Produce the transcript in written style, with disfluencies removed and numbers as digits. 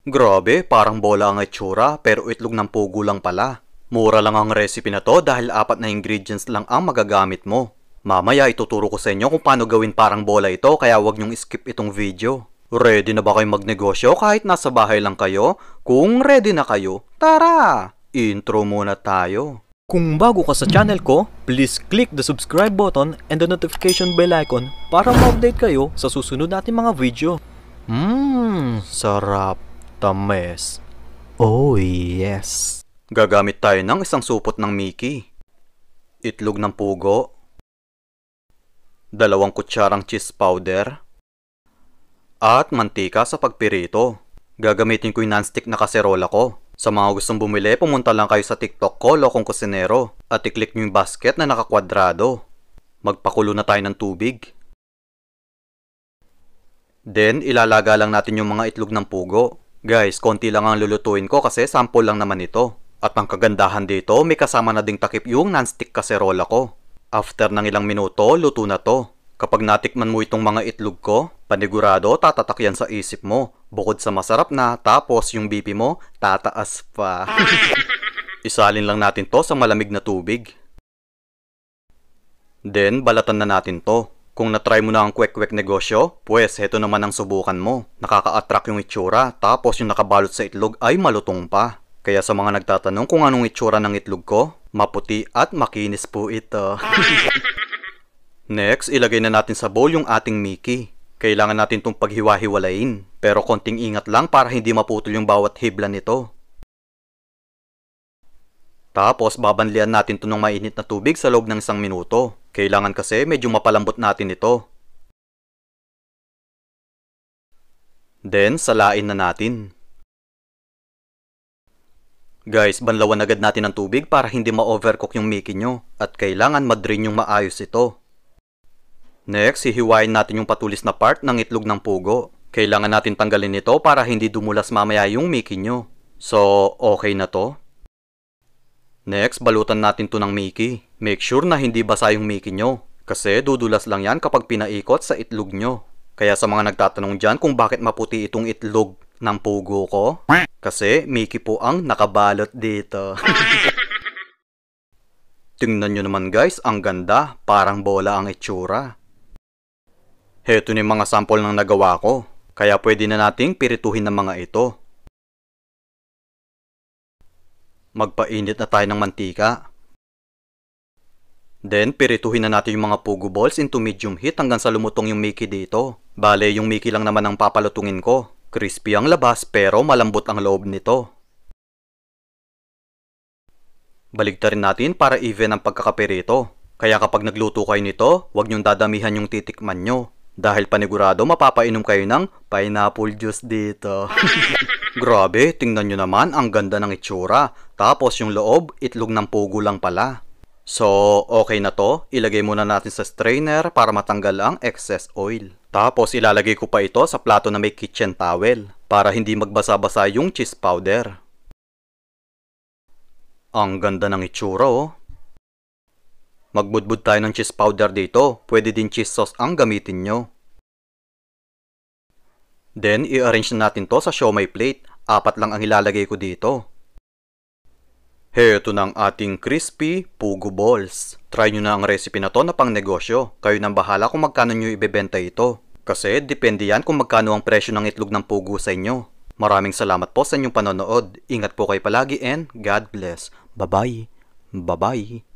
Grabe, parang bola ang itsura pero itlog ng pugo lang pala. Mura lang ang recipe na to dahil 4 na ingredients lang ang magagamit mo. Mamaya ituturo ko sa inyo kung paano gawin parang bola ito kaya wag nyong skip itong video. Ready na ba kayo magnegosyo kahit nasa bahay lang kayo? Kung ready na kayo, tara! Intro muna tayo. Kung bago ka sa channel ko, please click the subscribe button and the notification bell icon para ma-update kayo sa susunod nating mga video. Sarap. Tamis. Oh yes. Gagamit tayo ng isang supot ng Mickey. Itlog ng pugo. 2 kutsarang cheese powder. At mantika sa pagpirito. Gagamitin ko yung non-stick na kaserola ko. Sa mga gustong bumili, pumunta lang kayo sa TikTok ko, Lokong Kusinero. At i-click nyo yung basket na nakakwadrado. Magpakulo na tayo ng tubig. Then, ilalaga lang natin yung mga itlog ng pugo. Guys, konti lang ang lulutuin ko kasi sample lang naman ito. At ang kagandahan dito, may kasama na ding takip yung non-stick kaserola ko. After ng ilang minuto, luto na to. Kapag natikman mo itong mga itlog ko, panigurado tatatak yan sa isip mo. Bukod sa masarap na, tapos yung BP mo, tataas pa. Isalin lang natin to sa malamig na tubig. Then, balatan na natin to. Kung na-try mo na ang kwek-kwek negosyo, pues heto naman ang subukan mo. Nakaka-attract yung itsura, tapos yung nakabalot sa itlog ay malutong pa. Kaya sa mga nagtatanong kung anong itsura ng itlog ko, maputi at makinis po ito. Next, ilagay na natin sa bowl yung ating Mickey. Kailangan natin itong paghiwa-hiwalayin, pero konting ingat lang para hindi maputol yung bawat hibla nito. Tapos, babanlian natin ito ng mainit na tubig sa loob ng 1 minuto. Kailangan kasi medyo mapalambot natin ito. Then, salain na natin. Guys, banlawan agad natin ang tubig para hindi ma-overcook yung Mickey nyo. At kailangan ma-drain yung maayos ito. Next, hihiwain natin yung patulis na part ng itlog ng pugo. Kailangan natin tanggalin ito para hindi dumulas mamaya yung Mickey nyo. So, okay na to. Next, balutan natin to ng Mickey. Make sure na hindi basa yung Mickey nyo. Kasi dudulas lang yan kapag pinaikot sa itlog nyo. Kaya sa mga nagtatanong dyan kung bakit maputi itong itlog ng pugo ko, kasi Mickey po ang nakabalot dito. Tingnan nyo naman guys, ang ganda. Parang bola ang itsura. Heto na yung mga sample ng nagawa ko. Kaya pwede na nating pirituhin ng mga ito. Magpainit na tayo ng mantika. Then, pirituhin na natin yung mga pugo balls into medium heat hanggang sa lumutong yung Mickey dito. Bale, yung Mickey lang naman ang papalutungin ko. Crispy ang labas pero malambot ang loob nito. Baligtarin natin para even ang pagkakapirito. Kaya kapag nagluto kayo nito, huwag nyong dadamihan yung titikman nyo. Dahil panigurado mapapainom kayo ng pineapple juice dito. Grabe, tingnan nyo naman ang ganda ng itsura. Tapos yung loob, itlog ng pugo lang pala. So, okay na to. Ilagay muna natin sa strainer para matanggal ang excess oil. Tapos ilalagay ko pa ito sa plato na may kitchen towel para hindi magbasa-basa yung cheese powder. Ang ganda ng itsura oh. Magbudbud tayo ng cheese powder dito. Pwede din cheese sauce ang gamitin nyo. Then, i-arrange na natin to sa siomai plate. 4 lang ang ilalagay ko dito. Heto ng ating crispy pugo balls. Try nyo na ang recipe na to na pang negosyo. Kayo nang bahala kung magkano nyo ibebenta ito. Kasi depende yan kung magkano ang presyo ng itlog ng pugo sa inyo. Maraming salamat po sa inyong panonood. Ingat po kayo palagi and God bless. Bye-bye. Bye-bye.